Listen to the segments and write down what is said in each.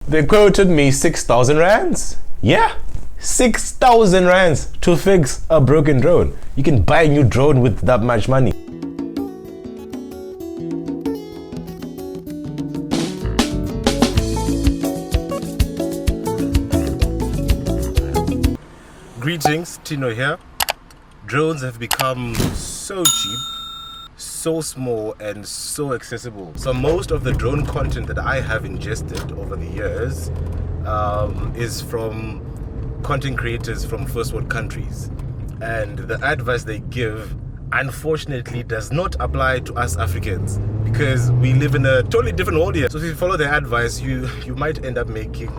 They quoted me 6,000 rands. Yeah, 6,000 rands to fix a broken drone. You can buy a new drone with that much money. Greetings, Tino here. Drones have become so cheap, so small and so accessible. So most of the drone content that I have ingested over the years is from content creators from first world countries, and the advice they give unfortunately does not apply to us Africans because we live in a totally different world here. So if you follow their advice, you might end up making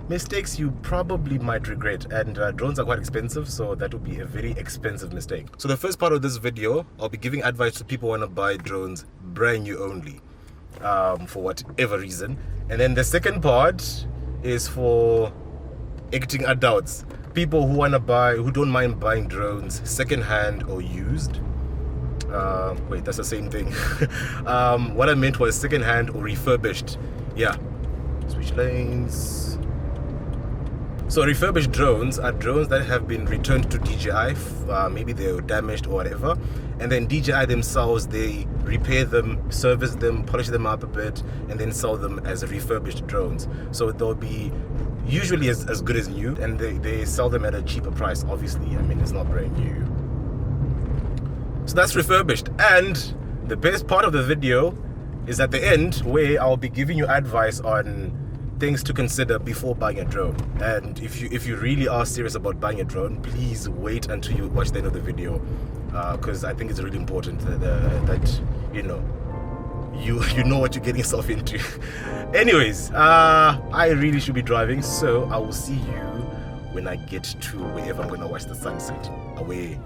mistakes you probably might regret, and drones are quite expensive, so that would be a very expensive mistake. So the first part of this video, I'll be giving advice to people who want to buy drones brand new only, for whatever reason. And then the second part is for acting adults, people who don't mind buying drones second-hand or used. Wait, that's the same thing. What I meant was second-hand or refurbished. Yeah, switch lanes. So refurbished drones are drones that have been returned to DJI, maybe they were damaged or whatever, and then DJI themselves, they repair them, service them, polish them up a bit, and then sell them as refurbished drones. So they'll be usually as good as new, and they sell them at a cheaper price, obviously. I mean, it's not brand new. So that's refurbished. And the best part of the video is at the end, where I'll be giving you advice on things to consider before buying a drone. And if you really are serious about buying a drone, please wait until you watch the end of the video, because I think it's really important that you know what you're getting yourself into. Anyways, I really should be driving, so I will see you when I get to wherever I'm gonna watch the sunset. Away.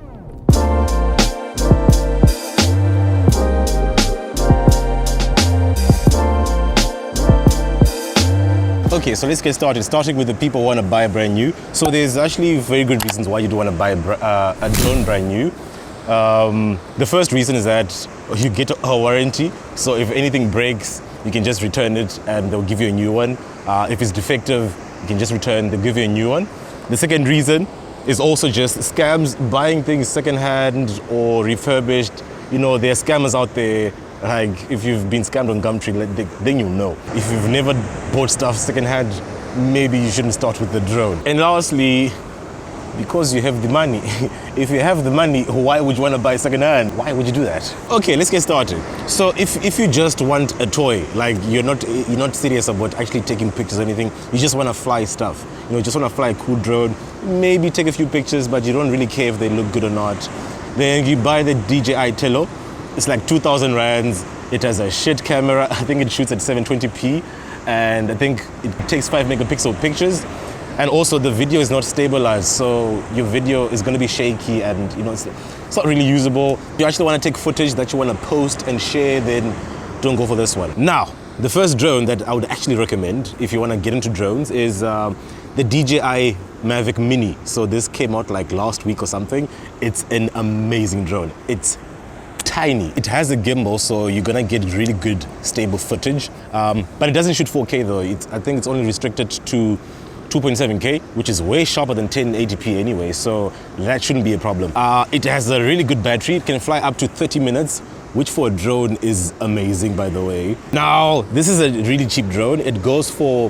Okay, so let's get started. Starting with the people who want to buy brand new. So there's actually very good reasons why you do want to buy a drone brand new. The first reason is that you get a warranty. So if anything breaks, you can just return it and they'll give you a new one. If it's defective, you can just return, they'll give you a new one. The second reason is also just scams, buying things secondhand or refurbished. You know, there are scammers out there. Like, if you've been scammed on Gumtree, then you know. If you've never bought stuff secondhand, maybe you shouldn't start with the drone. And lastly, because you have the money. If you have the money, why would you want to buy secondhand? Why would you do that? Okay, let's get started. So if you just want a toy, like you're not serious about actually taking pictures or anything, you just want to fly stuff. You know, just want to fly a cool drone, maybe take a few pictures, but you don't really care if they look good or not. Then you buy the DJI Tino. It's like 2,000 rands. It has a shit camera. I think it shoots at 720p, and I think it takes 5 megapixel pictures. And also the video is not stabilized, so your video is going to be shaky, and you know it's not really usable. If you actually want to take footage that you want to post and share, then don't go for this one. Now, the first drone that I would actually recommend if you want to get into drones is the DJI Mavic Mini. So this came out like last week or something. It's an amazing drone. It's tiny. It has a gimbal, so you're gonna get really good stable footage, but it doesn't shoot 4K though. I think it's only restricted to 2.7K, which is way sharper than 1080p anyway, so that shouldn't be a problem. It has a really good battery. It can fly up to 30 minutes, which for a drone is amazing, by the way. Now, this is a really cheap drone. It goes for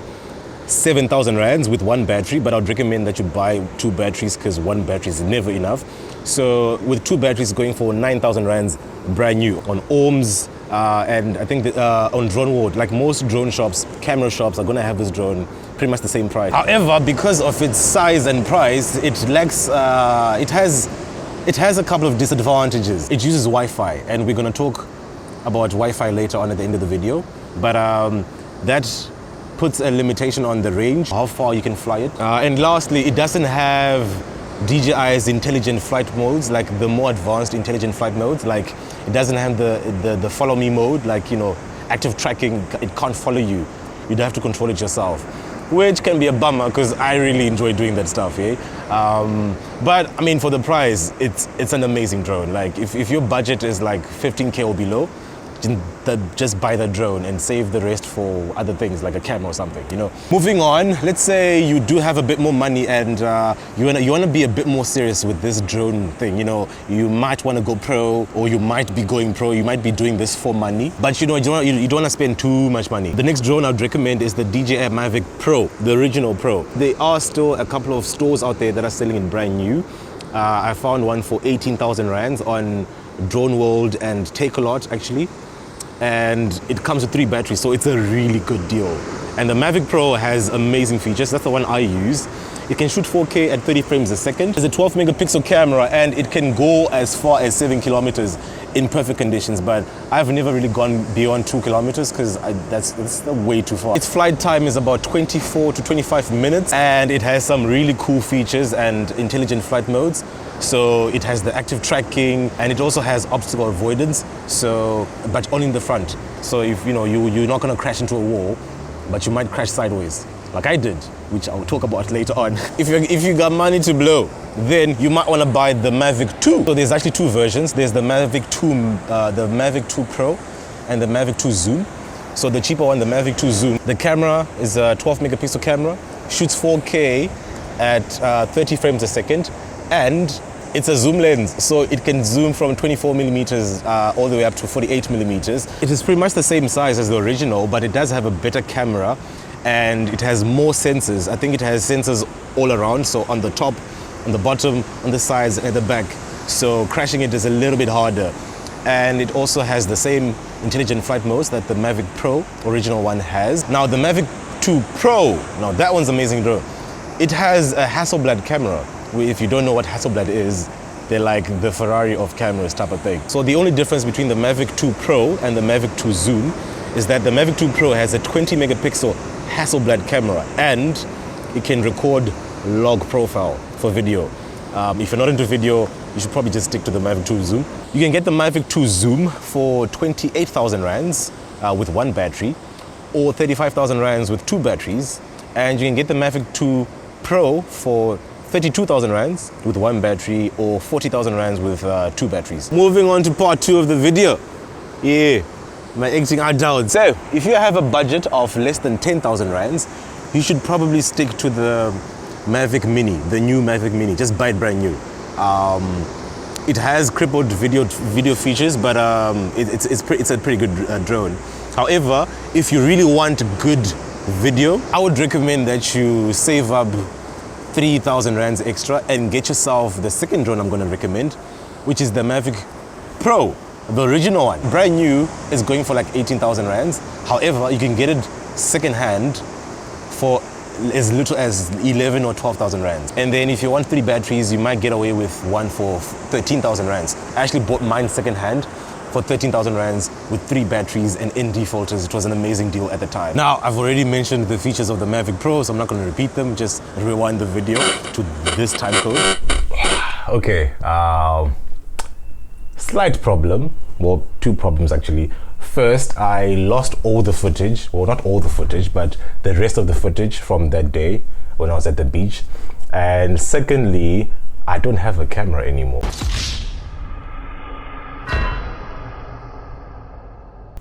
7,000 rands with one battery, but I'd recommend that you buy 2 batteries because one battery is never enough. So with 2 batteries going for 9,000 rands brand new on Ohms, and I think on Drone World, like most drone shops, camera shops are gonna have this drone pretty much the same price. However, because of its size and price, it lacks, it has a couple of disadvantages. It uses Wi-Fi, and we're gonna talk about Wi-Fi later on at the end of the video, but that puts a limitation on the range, how far you can fly it. And lastly, it doesn't have DJI's intelligent flight modes, like the more advanced intelligent flight modes. Like, it doesn't have the follow me mode, like, you know, active tracking. It can't follow you. You'd have to control it yourself, which can be a bummer because I really enjoy doing that stuff, eh? But I mean, for the price, it's an amazing drone. Like, if your budget is like 15K or below, just buy the drone and save the rest for other things like a camera or something, you know. Moving on, let's say you do have a bit more money and you wanna be a bit more serious with this drone thing, you know. You might want to go pro, or you might be going pro, you might be doing this for money, but you know, you don't want to spend too much money. The next drone I'd recommend is the DJI Mavic Pro, the original Pro. There are still a couple of stores out there that are selling it brand new. I found one for 18,000 rands on Drone World and Takealot actually, and it comes with 3 batteries, so it's a really good deal. And the Mavic Pro has amazing features. That's the one I use. It can shoot 4K at 30 frames a second. It's a 12 megapixel camera and it can go as far as 7 kilometers in perfect conditions, but I've never really gone beyond 2 kilometers because that's way too far. Its flight time is about 24 to 25 minutes and it has some really cool features and intelligent flight modes. So it has the active tracking and it also has obstacle avoidance, so but only in the front. So if you know you're not gonna crash into a wall, but you might crash sideways like I did, which I'll talk about later on. If you got money to blow, then you might want to buy the Mavic 2. So there's actually 2 versions. There's the Mavic 2 Pro and the Mavic 2 Zoom. So the cheaper one, the Mavic 2 Zoom, the camera is a 12 megapixel camera, shoots 4K at 30 frames a second, and it's a zoom lens, so it can zoom from 24 millimeters all the way up to 48 millimeters. It is pretty much the same size as the original, but it does have a better camera and it has more sensors. I think it has sensors all around, so on the top, on the bottom, on the sides, and at the back. So crashing it is a little bit harder. And it also has the same intelligent flight modes that the Mavic Pro original one has. Now the Mavic 2 Pro, now that one's amazing drone. It has a Hasselblad camera. If you don't know what Hasselblad is, they're like the Ferrari of cameras type of thing. So the only difference between the Mavic 2 Pro and the Mavic 2 Zoom is that the Mavic 2 Pro has a 20 megapixel Hasselblad camera and it can record log profile for video. If you're not into video, you should probably just stick to the Mavic 2 Zoom. You can get the Mavic 2 Zoom for 28,000 rands with 1 battery, or 35,000 rands with 2 batteries, and you can get the Mavic 2 Pro for 32,000 rands with 1 battery, or 40,000 rands with 2 batteries. Moving on to part 2 of the video. Yeah, my trying to adult. So, if you have a budget of less than 10,000 rands, you should probably stick to the Mavic Mini, the new Mavic Mini. Just buy it brand new. It has crippled video features, but it's a pretty good drone. However, if you really want good video, I would recommend that you save up 3,000 rands extra and get yourself the second drone I'm going to recommend, which is the Mavic Pro, the original one. Brand new is going for like 18,000 rands. However, you can get it second hand for as little as 11 or 12,000 rands. And then if you want 3 batteries, you might get away with one for 13,000 rands. I actually bought mine second hand for 13,000 rands with 3 batteries and ND filters. It was an amazing deal at the time. Now, I've already mentioned the features of the Mavic Pro, so I'm not going to repeat them. Just rewind the video to this time code. Okay, slight problem. Well, 2 problems actually. First, I lost all the footage. Well, not all the footage, but the rest of the footage from that day when I was at the beach. And secondly, I don't have a camera anymore.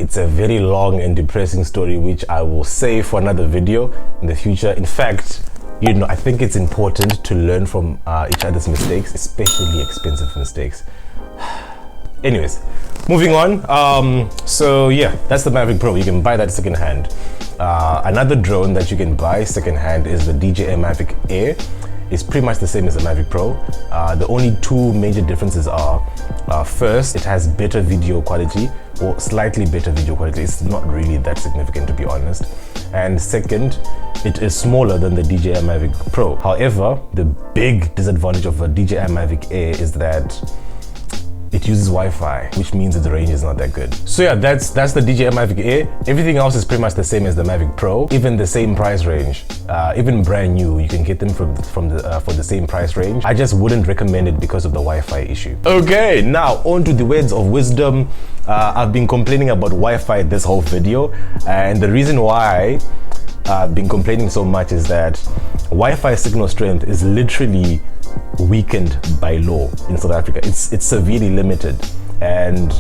It's a very long and depressing story, which I will save for another video in the future. In fact, you know, I think it's important to learn from each other's mistakes, especially expensive mistakes. Anyways, moving on. So yeah, that's the Mavic Pro. You can buy that second hand. Another drone that you can buy second hand is the DJI Mavic Air. It's pretty much the same as the Mavic Pro. The only 2 major differences are, first, it has better video quality, or slightly better video quality. It's not really that significant, to be honest. And second, it is smaller than the DJI Mavic Pro. However, the big disadvantage of a DJI Mavic Air is that it uses Wi-Fi, which means that the range is not that good. So yeah, that's the DJI Mavic Air. Everything else is pretty much the same as the Mavic Pro, even the same price range. Even brand new, you can get them for the same price range. I just wouldn't recommend it because of the Wi-Fi issue. Okay, now on to the words of wisdom. I've been complaining about Wi-Fi this whole video, and the reason why I've been complaining so much is that Wi-Fi signal strength is literally weakened by law in South Africa. It's severely limited, and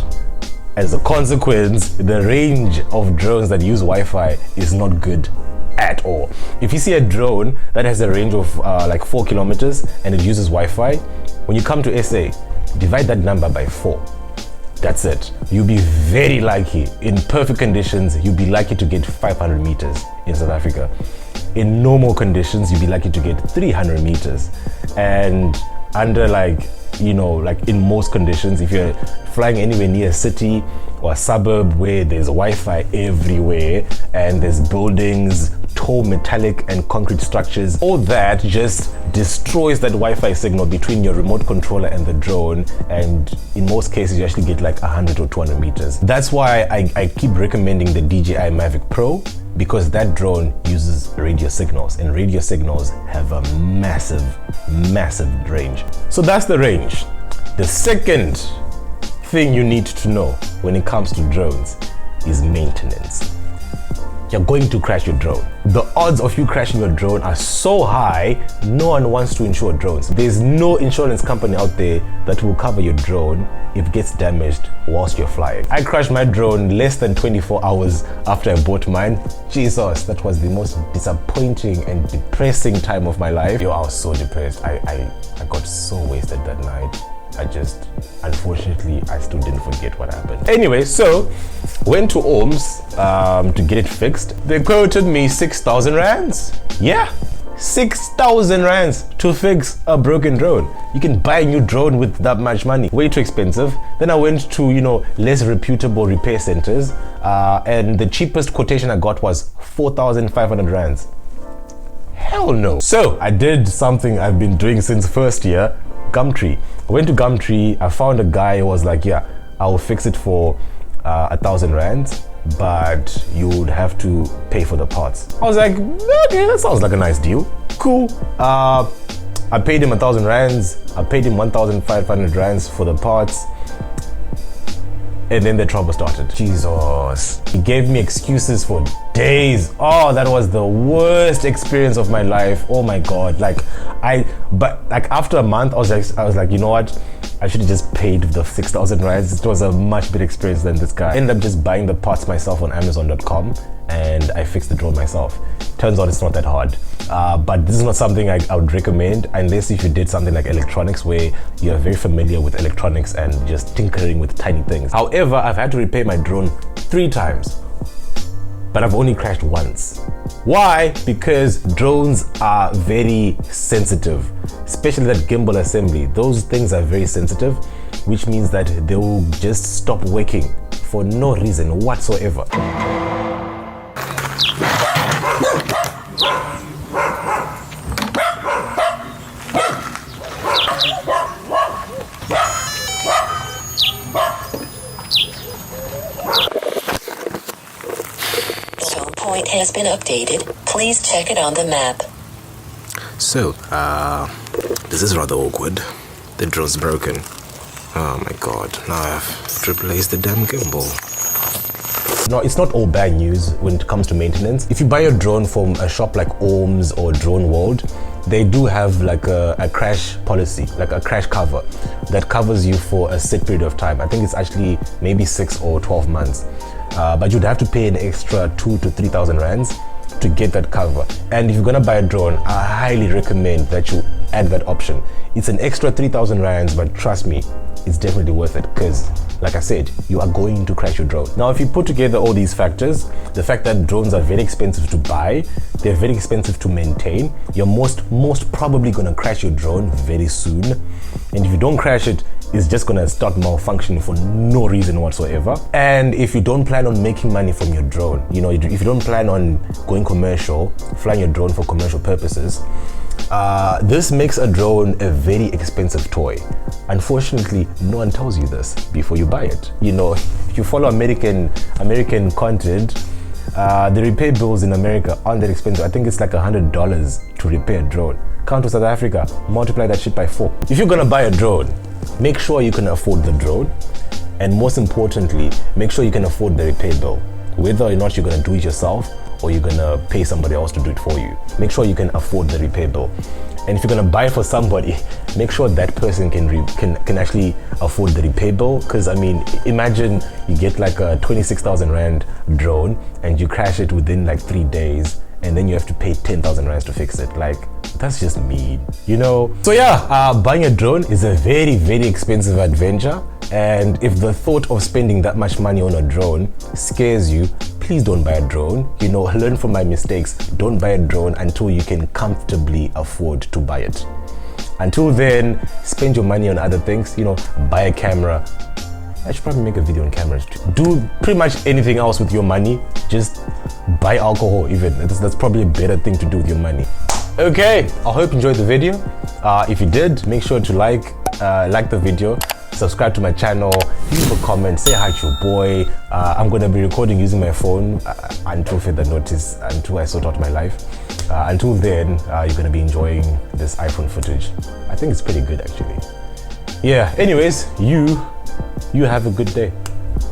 As a consequence, the range of drones that use Wi-Fi is not good at all. If you see a drone that has a range of like 4 kilometers and it uses Wi-Fi, when you come to SA, divide that number by 4. That's it. You'll be very lucky. In perfect conditions, you'll be lucky to get 500 meters in South Africa. In normal conditions, you'll be lucky to get 300 meters. And under like, you know, like in most conditions, if you're flying anywhere near a city or a suburb where there's Wi-Fi everywhere and there's buildings, tall metallic and concrete structures, all that just destroys that Wi-Fi signal between your remote controller and the drone, and in most cases you actually get like 100 or 200 meters. That's why I keep recommending the DJI Mavic Pro, because that drone uses radio signals, and radio signals have a massive range. So that's the range. The second thing you need to know when it comes to drones is maintenance. You're going to crash your drone. The odds of you crashing your drone are so high, no one wants to insure drones. There's no insurance company out there that will cover your drone if it gets damaged whilst you're flying. I crashed my drone less than 24 hours after I bought mine. Jesus, that was the most disappointing and depressing time of my life. Yo, I was so depressed. I got so wasted that night. Unfortunately, I still didn't forget what happened. Anyway, so went to Ohms to get it fixed. They quoted me 6,000 rands. Yeah, 6,000 rands to fix a broken drone. You can buy a new drone with that much money. Way too expensive. Then I went to, you know, less reputable repair centers, and the cheapest quotation I got was 4,500 rands. Hell no. So I did something I've been doing since first year. Gumtree. I went to Gumtree. I found a guy who was like, yeah, I'll fix it for 1,000 rands, but you would have to pay for the parts. I was like, okay, that sounds like a nice deal. Cool. I paid him 1,000 rands. I paid him 1,500 rands for the parts. And then the trouble started. Jesus. He gave me excuses for days. Oh, that was the worst experience of my life. Oh my God. But after a month, I was like, you know what? I should have just paid the 6,000 rands. It was a much better experience than this guy. I ended up just buying the parts myself on Amazon.com, and I fixed the drone myself. Turns out it's not that hard. But this is not something I would recommend unless if you did something like electronics, where you're very familiar with electronics and just tinkering with tiny things. However, I've had to repair my drone 3 times, but I've only crashed once. Why? Because drones are very sensitive, especially that gimbal assembly. Those things are very sensitive, which means that they will just stop working for no reason whatsoever. Point has been updated. Please check it on the map. So, this is rather awkward. The drone's broken. Oh my God, now I have to replace the damn gimbal. No, it's not all bad news when it comes to maintenance. If you buy a drone from a shop like Ohms or Drone World, they do have like a crash policy, like a crash cover that covers you for a set period of time. I think it's actually maybe 6 or 12 months. But you'd have to pay an extra 2,000 to 3,000 rands to get that cover. And if you're gonna buy a drone, I highly recommend that you add that option. It's an extra 3,000 rands, but trust me, it's definitely worth it, because like I said, you are going to crash your drone. Now, if you put together all these factors, the fact that drones are very expensive to buy, they're very expensive to maintain, you're most probably gonna crash your drone very soon. And if you don't crash it, it's just gonna start malfunctioning for no reason whatsoever. And if you don't plan on making money from your drone, you know, if you don't plan on going commercial, flying your drone for commercial purposes, this makes a drone a very expensive toy. Unfortunately, no one tells you this before you buy it. You know, if you follow American content, the repair bills in America aren't that expensive. I think it's like $100 to repair a drone. Come to South Africa, multiply that shit by 4. If you're gonna buy a drone, make sure you can afford the drone, and most importantly, make sure you can afford the repair bill. Whether or not you're gonna do it yourself, or you're gonna pay somebody else to do it for you. Make sure you can afford the repair bill. And if you're gonna buy for somebody, make sure that person can actually afford the repair bill. Because I mean, imagine you get like a 26,000 Rand drone and you crash it within like 3 days, and then you have to pay 10,000 Rands to fix it. Like, that's just mean, you know? So yeah, buying a drone is a very, very expensive adventure. And if the thought of spending that much money on a drone scares you, please don't buy a drone. You know, learn from my mistakes. Don't buy a drone until you can comfortably afford to buy it. Until then, spend your money on other things. You know, buy a camera. I should probably make a video on cameras too. Do pretty much anything else with your money. Just buy alcohol even. That's probably a better thing to do with your money. Okay, I hope you enjoyed the video. If you did, make sure to like the video, subscribe to my channel, leave a comment, say hi to your boy. I'm gonna be recording using my phone until further notice, until I sort out my life. Until then, you're gonna be enjoying this iPhone footage. I think it's pretty good actually. Yeah, anyways, you have a good day.